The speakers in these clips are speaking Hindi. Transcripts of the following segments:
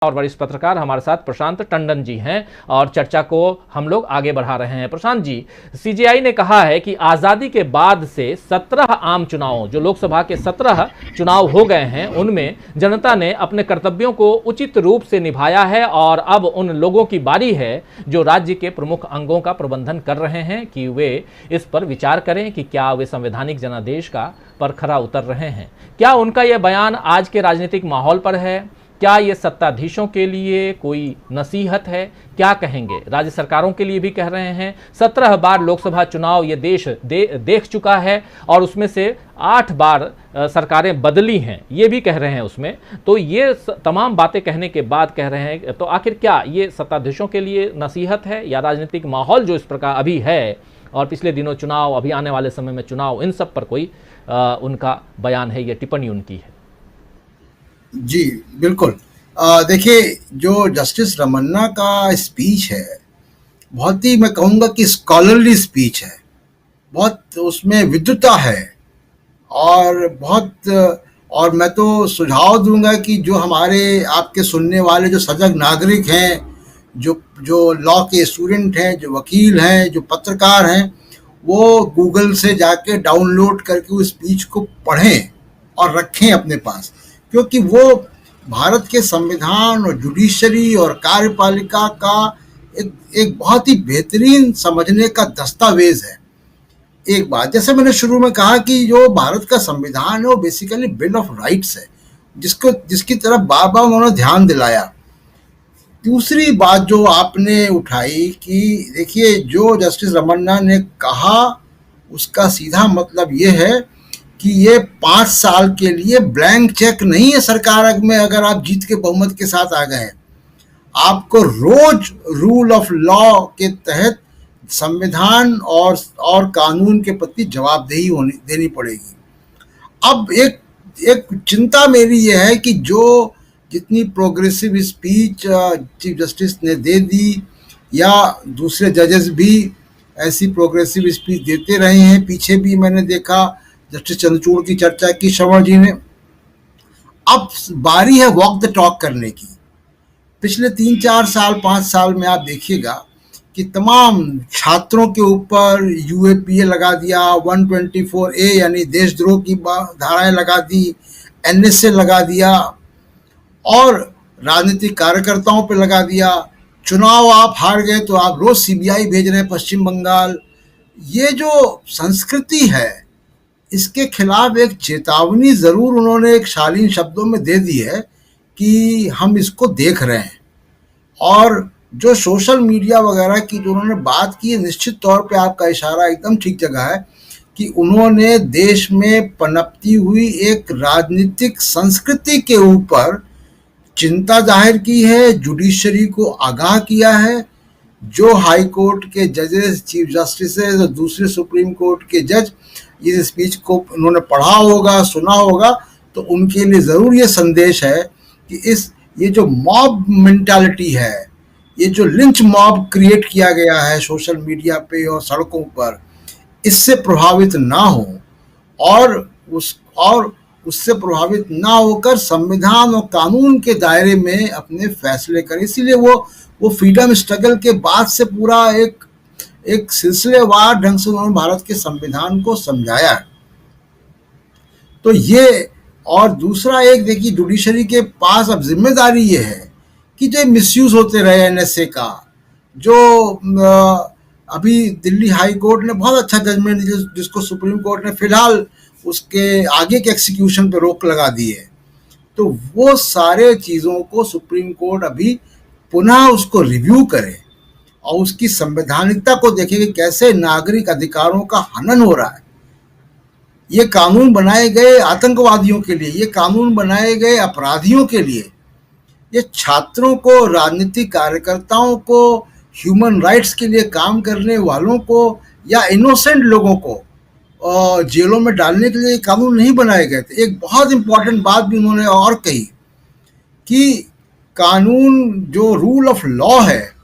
और वरिष्ठ पत्रकार हमारे साथ प्रशांत टंडन जी हैं और चर्चा को हम लोग आगे बढ़ा रहे हैं। प्रशांत जी, सीजेआई ने कहा है कि आज़ादी के बाद से 17 आम चुनाव, जो लोकसभा के 17 चुनाव हो गए हैं, उनमें जनता ने अपने कर्तव्यों को उचित रूप से निभाया है और अब उन लोगों की बारी है जो राज्य के प्रमुख अंगों का प्रबंधन कर रहे हैं कि वे इस पर विचार करें कि क्या वे संवैधानिक जनादेश का पर खरा उतर रहे हैं। क्या उनका यह बयान आज के राजनीतिक माहौल पर है? क्या ये सत्ताधीशों के लिए कोई नसीहत है? क्या कहेंगे? राज्य सरकारों के लिए भी कह रहे हैं। 17 बार लोकसभा चुनाव ये देश देख चुका है और उसमें से 8 बार सरकारें बदली हैं, ये भी कह रहे हैं उसमें। तो ये तमाम बातें कहने के बाद कह रहे हैं, तो आखिर क्या ये सत्ताधीशों के लिए नसीहत है या राजनीतिक माहौल जो इस प्रकार अभी है और पिछले दिनों चुनाव, अभी आने वाले समय में चुनाव, इन सब पर कोई उनका बयान है, ये टिप्पणी उनकी है? जी, बिल्कुल। देखिए, जो जस्टिस रमन्ना का स्पीच है, बहुत ही, मैं कहूँगा कि स्कॉलरली स्पीच है। बहुत उसमें विद्वता है और और मैं तो सुझाव दूँगा कि जो हमारे आपके सुनने वाले जो सजग नागरिक हैं, जो जो लॉ के स्टूडेंट हैं, जो वकील हैं, जो पत्रकार हैं, वो गूगल से जाके डाउनलोड करके उस स्पीच को पढ़ें और रखें अपने पास, क्योंकि वो भारत के संविधान और जुडिशरी और कार्यपालिका का एक बहुत ही बेहतरीन समझने का दस्तावेज है। एक बात, जैसे मैंने शुरू में कहा कि जो भारत का संविधान है वो बेसिकली बिल ऑफ राइट्स है, जिसकी तरफ बार बार उन्होंने ध्यान दिलाया। दूसरी बात जो आपने उठाई कि देखिए, जो जस्टिस रमन्ना ने कहा उसका सीधा मतलब ये है कि ये 5 साल के लिए ब्लैंक चेक नहीं है सरकार में। अगर आप जीत के बहुमत के साथ आ गए, आपको रोज रूल ऑफ लॉ के तहत संविधान और कानून के प्रति जवाबदेही देनी पड़ेगी। अब एक चिंता मेरी ये है कि जो जितनी प्रोग्रेसिव स्पीच चीफ जस्टिस ने दे दी या दूसरे जजेस भी ऐसी प्रोग्रेसिव स्पीच देते रहे हैं, पीछे भी मैंने देखा जस्टिस चंद्रचूड़ की चर्चा की श्रवण जी ने। अब बारी है वॉक द टॉक करने की। पिछले 3-4 साल 5 साल में आप देखिएगा कि तमाम छात्रों के ऊपर यूएपीए लगा दिया, 124A यानी देशद्रोह की धाराएं लगा दी, एनएसए लगा दिया और राजनीतिक कार्यकर्ताओं पे लगा दिया। चुनाव आप हार गए तो आप रोज सीबीआई भेज रहे हैं पश्चिम बंगाल। ये जो संस्कृति है, इसके खिलाफ एक चेतावनी जरूर उन्होंने एक शालीन शब्दों में दे दी है कि हम इसको देख रहे हैं। और जो सोशल मीडिया वगैरह की जो उन्होंने बात की है, निश्चित तौर पे आपका इशारा एकदम ठीक जगह है कि उन्होंने देश में पनपती हुई एक राजनीतिक संस्कृति के ऊपर चिंता जाहिर की है, जुडिशरी को आगाह किया है। जो हाई कोर्ट के जजेस, चीफ जस्टिस और दूसरे सुप्रीम कोर्ट के जज इस स्पीच को उन्होंने पढ़ा होगा, सुना होगा, तो उनके लिए ज़रूर ये संदेश है कि ये जो मॉब मेंटालिटी है, ये जो लिंच मॉब क्रिएट किया गया है सोशल मीडिया पे और सड़कों पर, इससे प्रभावित ना हो और उससे प्रभावित ना होकर संविधान और कानून के दायरे में अपने फैसले करें। इसीलिए वो फ्रीडम स्ट्रगल के बाद से पूरा एक सिलसिलेवार ढंग से उन्होंने भारत के संविधान को समझाया। तो ये, और दूसरा एक देखिए, जुडिशरी के पास अब जिम्मेदारी ये है कि जो मिसयूज होते रहे एनएसए का, जो अभी दिल्ली हाई कोर्ट ने बहुत अच्छा जजमेंट जिसको सुप्रीम कोर्ट ने फिलहाल उसके आगे के एक्सिक्यूशन पे रोक लगा दी है, तो वो सारे चीज़ों को सुप्रीम कोर्ट अभी पुनः उसको रिव्यू करे और उसकी संवैधानिकता को देखे कि कैसे नागरिक अधिकारों का हनन हो रहा है। ये कानून बनाए गए आतंकवादियों के लिए, ये कानून बनाए गए अपराधियों के लिए, ये छात्रों को, राजनीतिक कार्यकर्ताओं को, ह्यूमन राइट्स के लिए काम करने वालों को या इनोसेंट लोगों को जेलों में डालने के लिए कानून नहीं बनाए गए थे। एक बहुत इंपॉर्टेंट बात भी उन्होंने और कही कि कानून, जो रूल ऑफ लॉ है,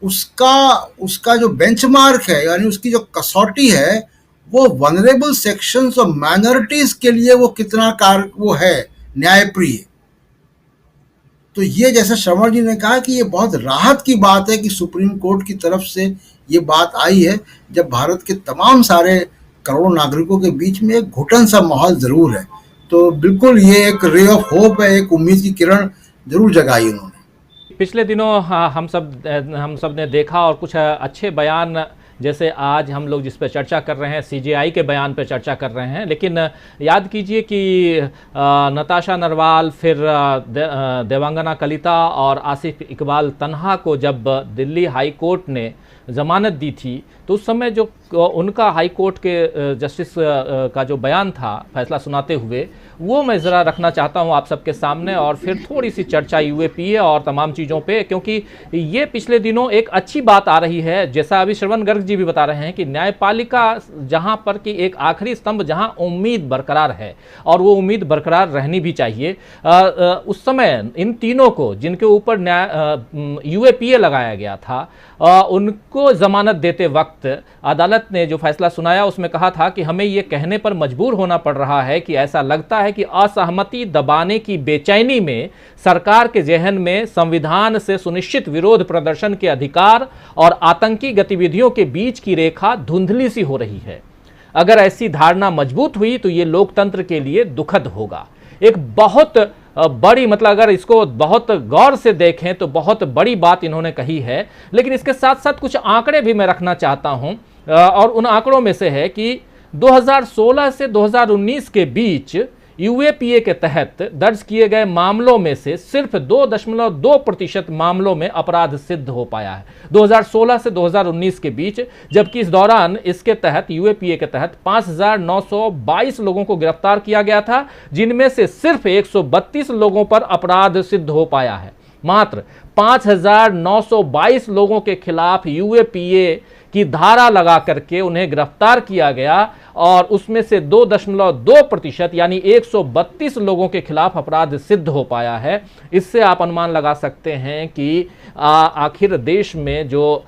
उसका जो बेंचमार्क है, यानी उसकी जो कसौटी है, वो वनरेबल सेक्शंस और माइनॉरिटीज के लिए वो कितना वो है न्यायप्रिय। तो ये जैसा श्रवण जी ने कहा कि ये बहुत राहत की बात है कि सुप्रीम कोर्ट की तरफ से ये बात आई है, जब भारत के तमाम सारे करोड़ों नागरिकों के बीच में एक घुटन सा माहौल ज़रूर है। तो बिल्कुल ये एक रे ऑफ होप है, एक उम्मीद की किरण ज़रूर जगाई उन्होंने। पिछले दिनों हाँ, हम सब ने देखा और कुछ अच्छे बयान, जैसे आज हम लोग जिस पर चर्चा कर रहे हैं सीजेआई के बयान पर चर्चा कर रहे हैं, लेकिन याद कीजिए कि नताशा नरवाल, फिर देवांगना कलिता और आसिफ इकबाल तन्हा को जब दिल्ली हाई कोर्ट ने ज़मानत दी थी, तो उस समय जो उनका हाई कोर्ट के जस्टिस का जो बयान था फैसला सुनाते हुए, वो मैं ज़रा रखना चाहता हूँ आप सबके सामने, और फिर थोड़ी सी चर्चा यूएपीए और तमाम चीज़ों पे, क्योंकि ये पिछले दिनों एक अच्छी बात आ रही है। जैसा अभी श्रवण गर्ग जी भी बता रहे हैं कि न्यायपालिका जहाँ पर कि एक आखिरी स्तंभ, जहाँ उम्मीद बरकरार है और वो उम्मीद बरकरार रहनी भी चाहिए। उस समय इन तीनों को जिनके ऊपर यूएपीए लगाया गया था, उनको ज़मानत देते वक्त अदालत ने जो फैसला सुनाया उसमें कहा था कि हमें ये कहने पर मजबूर होना पड़ रहा है कि ऐसा लगता है कि असहमति दबाने की बेचैनी में सरकार के जहन में संविधान से सुनिश्चित विरोध प्रदर्शन के अधिकार और आतंकी गतिविधियों के बीच की रेखा धुंधली सी हो रही है। अगर ऐसी धारणा मजबूत हुई तो ये लोकतंत्र के लिए दुखद होगा। एक बहुत बड़ी, मतलब अगर इसको बहुत गौर से देखें तो बहुत बड़ी बात इन्होंने कही है। लेकिन इसके साथ साथ कुछ आंकड़े भी मैं रखना चाहता हूं, और उन आंकड़ों में से है कि 2016 से 2019 के बीच यूएपीए के तहत दर्ज किए गए मामलों में से सिर्फ 2.2% मामलों में अपराध सिद्ध हो पाया है 2016 से 2019 के बीच, जबकि इस दौरान इसके तहत यूएपीए के तहत 5,922 लोगों को गिरफ्तार किया गया था, जिनमें से सिर्फ 132 लोगों पर अपराध सिद्ध हो पाया है। मात्र 5,922 लोगों के खिलाफ यूएपीए की धारा लगा करके उन्हें गिरफ्तार किया गया, और उसमें से 2.2% यानी 132 लोगों के खिलाफ अपराध सिद्ध हो पाया है। इससे आप अनुमान लगा सकते हैं कि आखिर देश में जो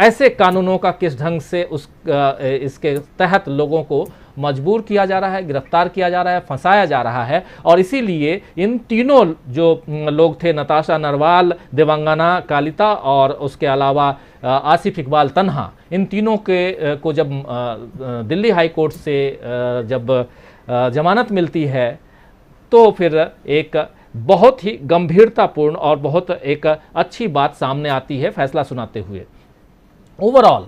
ऐसे कानूनों का किस ढंग से इसके तहत लोगों को मजबूर किया जा रहा है, गिरफ्तार किया जा रहा है, फंसाया जा रहा है। और इसीलिए इन तीनों जो लोग थे, नताशा नरवाल, देवांगना कालिता और उसके अलावा आसिफ इकबाल तन्हा, इन तीनों को जब दिल्ली हाई कोर्ट से जब जमानत मिलती है, तो फिर एक बहुत ही गंभीरतापूर्ण और बहुत एक अच्छी बात सामने आती है फैसला सुनाते हुए। ओवरऑल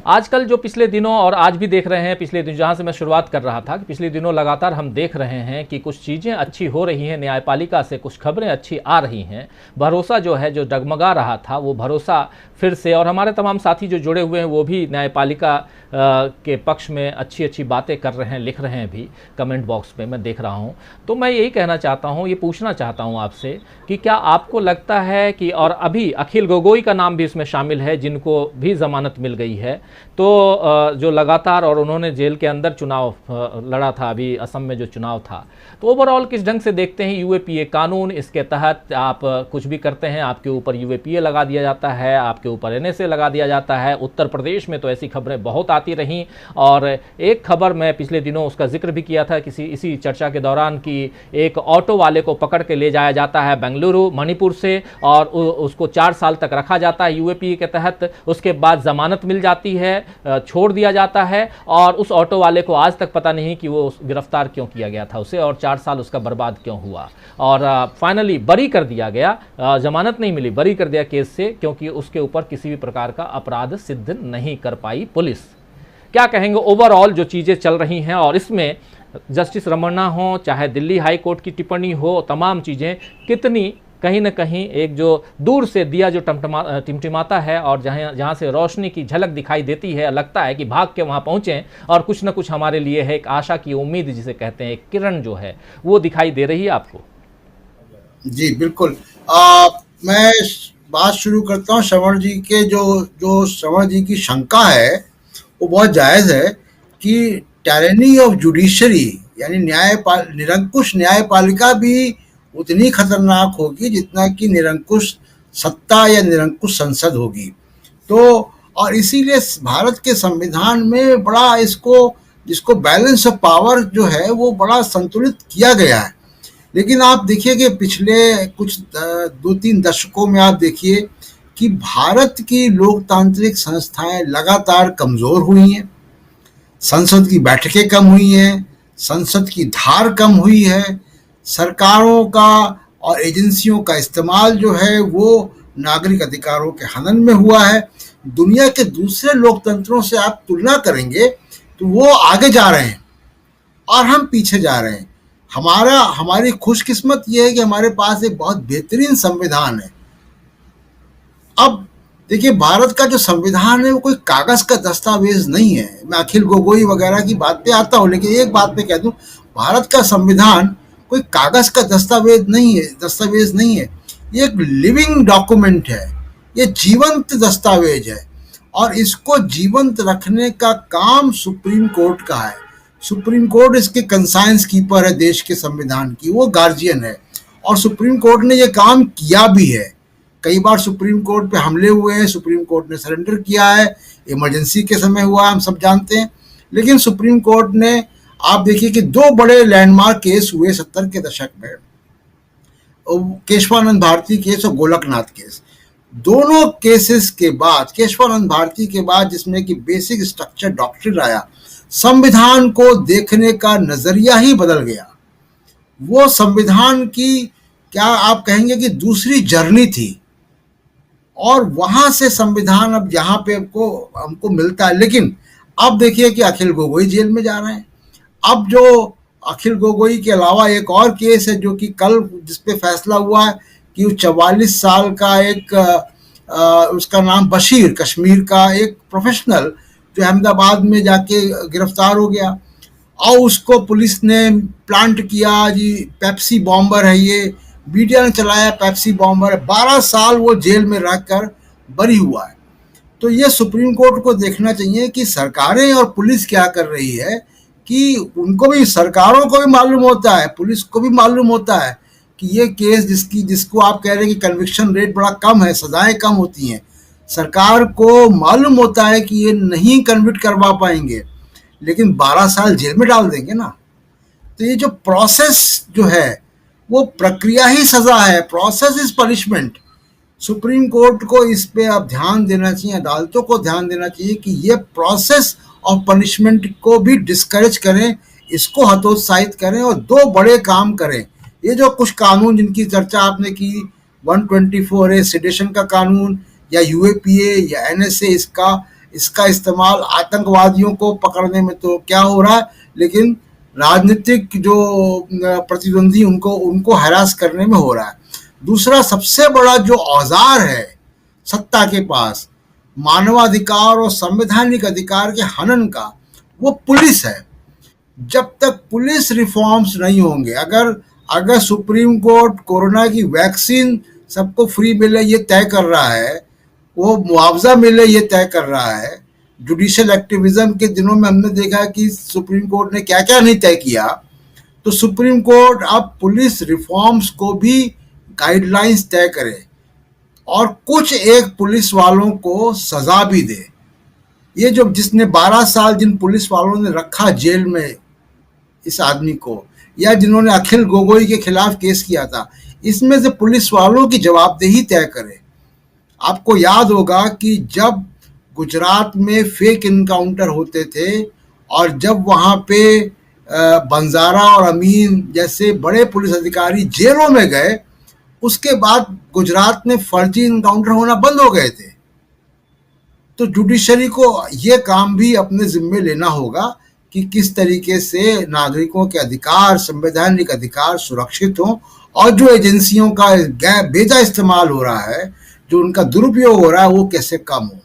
आजकल जो पिछले दिनों, और आज भी देख रहे हैं, पिछले दिन जहां से मैं शुरुआत कर रहा था कि पिछले दिनों लगातार हम देख रहे हैं कि कुछ चीज़ें अच्छी हो रही हैं, न्यायपालिका से कुछ खबरें अच्छी आ रही हैं। भरोसा जो है, जो डगमगा रहा था, वो भरोसा फिर से, और हमारे तमाम साथी जो जुड़े हुए हैं वो भी न्यायपालिका के पक्ष में अच्छी अच्छी बातें कर रहे हैं, लिख रहे हैं भी कमेंट बॉक्स में, मैं देख रहा हूं। तो मैं यही कहना चाहता हूं, ये पूछना चाहता हूं आपसे कि क्या आपको लगता है कि, और अभी अखिल गोगोई का नाम भी इसमें शामिल है जिनको भी ज़मानत मिल गई है, तो जो लगातार, और उन्होंने जेल के अंदर चुनाव लड़ा था, अभी असम में जो चुनाव था, तो ओवरऑल किस ढंग से देखते हैं यूएपीए कानून? इसके तहत आप कुछ भी करते हैं, आपके ऊपर यूएपीए लगा दिया जाता है, आपके ऊपर एनएसए लगा दिया जाता है। उत्तर प्रदेश में तो ऐसी खबरें बहुत आती रहीं, और एक खबर मैं पिछले दिनों उसका जिक्र भी किया था इसी चर्चा के दौरान, कि एक ऑटो वाले को पकड़ के ले जाया जाता है बेंगलुरु, मणिपुर से, और उसको 4 साल तक रखा जाता है यूएपीए के तहत। उसके बाद जमानत मिल जाती है, छोड़ दिया जाता है, और उस ऑटो वाले को आज तक पता नहीं कि वो गिरफ्तार क्यों किया गया था उसे, और 4 साल उसका बर्बाद क्यों हुआ, और फाइनली बरी कर दिया गया, जमानत नहीं मिली, बरी कर दिया केस से, क्योंकि उसके ऊपर किसी भी प्रकार का अपराध सिद्ध नहीं कर पाई पुलिस। क्या कहेंगे ओवरऑल जो चीज़ें चल रही हैं, और इसमें जस्टिस रमन्ना हो, चाहे दिल्ली हाई कोर्ट की टिप्पणी हो, तमाम चीज़ें कितनी कहीं ना कहीं एक जो दूर से दिया जो टिमटिमाता है, और जहाँ से रोशनी की झलक दिखाई देती है, लगता है कि भाग के वहाँ पहुँचें और कुछ ना कुछ हमारे लिए है, एक आशा की उम्मीद जिसे कहते हैं, एक किरण जो है वो दिखाई दे रही है आपको? जी बिल्कुल। मैं बात शुरू करता हूँ श्रवण जी के, जो श्रवण जी की शंका है वो बहुत जायज़ है कि टायरनी ऑफ जुडिशरी, यानी निरंकुश न्यायपालिका भी उतनी खतरनाक होगी जितना कि निरंकुश सत्ता या निरंकुश संसद होगी। तो और इसीलिए भारत के संविधान में बड़ा जिसको बैलेंस ऑफ पावर जो है वो बड़ा संतुलित किया गया है। लेकिन आप देखिए कि पिछले कुछ 2-3 दशकों में आप देखिए कि भारत की लोकतांत्रिक संस्थाएं लगातार कमज़ोर हुई हैं, संसद की बैठकें कम हुई हैं, संसद की धार कम हुई है, सरकारों का और एजेंसियों का इस्तेमाल जो है वो नागरिक अधिकारों के हनन में हुआ है। दुनिया के दूसरे लोकतंत्रों से आप तुलना करेंगे तो वो आगे जा रहे हैं और हम पीछे जा रहे हैं। हमारी खुशकिस्मत ये है कि हमारे पास एक बहुत बेहतरीन संविधान है। अब देखिए, भारत का जो संविधान है वो कोई कागज का दस्तावेज नहीं है। मैं अखिल गोगोई वगैरह की बात पे आता हूँ, लेकिन एक बात मैं कह दूं, भारत का संविधान कोई कागज का दस्तावेज नहीं है। ये एक लिविंग डॉक्यूमेंट है, ये जीवंत दस्तावेज है और इसको जीवंत रखने का काम सुप्रीम कोर्ट का है। सुप्रीम कोर्ट इसके कंसाइंस कीपर है देश के संविधान की, वो गार्जियन है और सुप्रीम कोर्ट ने ये काम किया भी है। कई बार सुप्रीम कोर्ट पे हमले हुए हैं, सुप्रीम कोर्ट ने सरेंडर किया है, इमरजेंसी के समय हुआ, हम सब जानते हैं। लेकिन सुप्रीम कोर्ट ने, आप देखिए कि 2 बड़े लैंडमार्क केस हुए 70 के दशक में, केशवानंद भारती केस और गोलकनाथ केस। दोनों केसेस के बाद, केशवानंद भारती के बाद जिसमें कि बेसिक स्ट्रक्चर डॉक्ट्रिन आया, संविधान को देखने का नजरिया ही बदल गया। वो संविधान की, क्या आप कहेंगे कि दूसरी जर्नी थी और वहां से संविधान अब यहाँ पे हमको मिलता है। लेकिन अब देखिए कि अखिल गोगोई जेल में जा रहे हैं। अब जो अखिल गोगोई के अलावा एक और केस है जो कि कल जिसपे फैसला हुआ है कि 44 साल का एक उसका नाम बशीर, कश्मीर का एक प्रोफेशनल जो अहमदाबाद में जाके गिरफ्तार हो गया और उसको पुलिस ने प्लांट किया जी, पेप्सी बॉम्बर है ये, मीडिया ने चलाया पेप्सी बॉम्बर है। 12 साल वो जेल में रहकर बरी हुआ है। तो ये सुप्रीम कोर्ट को देखना चाहिए कि सरकारें और पुलिस क्या कर रही है, कि उनको भी, सरकारों को भी मालूम होता है, पुलिस को भी मालूम होता है कि ये केस जिसको आप कह रहे हैं कि कन्विक्शन रेट बड़ा कम है, सजाएं कम होती हैं, सरकार को मालूम होता है कि ये नहीं कन्विक्ट करवा पाएंगे, लेकिन 12 साल जेल में डाल देंगे ना। तो ये जो प्रोसेस जो है वो प्रक्रिया ही सजा है, process is punishment. Supreme court को इस पे अब ध्यान देना चाहिए, अदालतों को ध्यान देना चाहिए कि ये प्रोसेस ऑफ पनिशमेंट को भी डिस्करेज करें, इसको हतोत्साहित करें और 2 बड़े काम करें। ये जो कुछ कानून जिनकी चर्चा आपने की, 124A सेडेशन का कानून या UAPA या NSA, इसका इस्तेमाल आतंकवादियों को पकड़ने में तो क्या हो रहा है, लेकिन राजनीतिक जो प्रतिद्वंदी उनको हरास करने में हो रहा है। दूसरा सबसे बड़ा जो औजार है सत्ता के पास मानवाधिकार और संवैधानिक अधिकार के हनन का, वो पुलिस है। जब तक पुलिस रिफॉर्म्स नहीं होंगे, अगर सुप्रीम कोर्ट कोरोना की वैक्सीन सबको फ्री मिले ये तय कर रहा है, वो मुआवजा मिले ये तय कर रहा है, जुडिशियल एक्टिविज्म के दिनों में हमने देखा कि सुप्रीम कोर्ट ने क्या क्या नहीं तय किया, तो सुप्रीम कोर्ट अब पुलिस रिफॉर्म्स को भी गाइडलाइंस तय करे और कुछ एक पुलिस वालों को सजा भी दे। ये जो जिसने 12 साल जिन पुलिस वालों ने रखा जेल में इस आदमी को, या जिन्होंने अखिल गोगोई के खिलाफ केस किया था, इसमें से पुलिस वालों की जवाबदेही तय करे। आपको याद होगा कि जब गुजरात में फेक इनकाउंटर होते थे और जब वहाँ पे बंजारा और अमीन जैसे बड़े पुलिस अधिकारी जेलों में गए, उसके बाद गुजरात में फर्जी इनकाउंटर होना बंद हो गए थे। तो जुडिशरी को ये काम भी अपने जिम्मे लेना होगा कि किस तरीके से नागरिकों के अधिकार, संवैधानिक अधिकार सुरक्षित हों और जो एजेंसियों का बेजा इस्तेमाल हो रहा है, जो उनका दुरुपयोग हो रहा है, वो कैसे कम हो।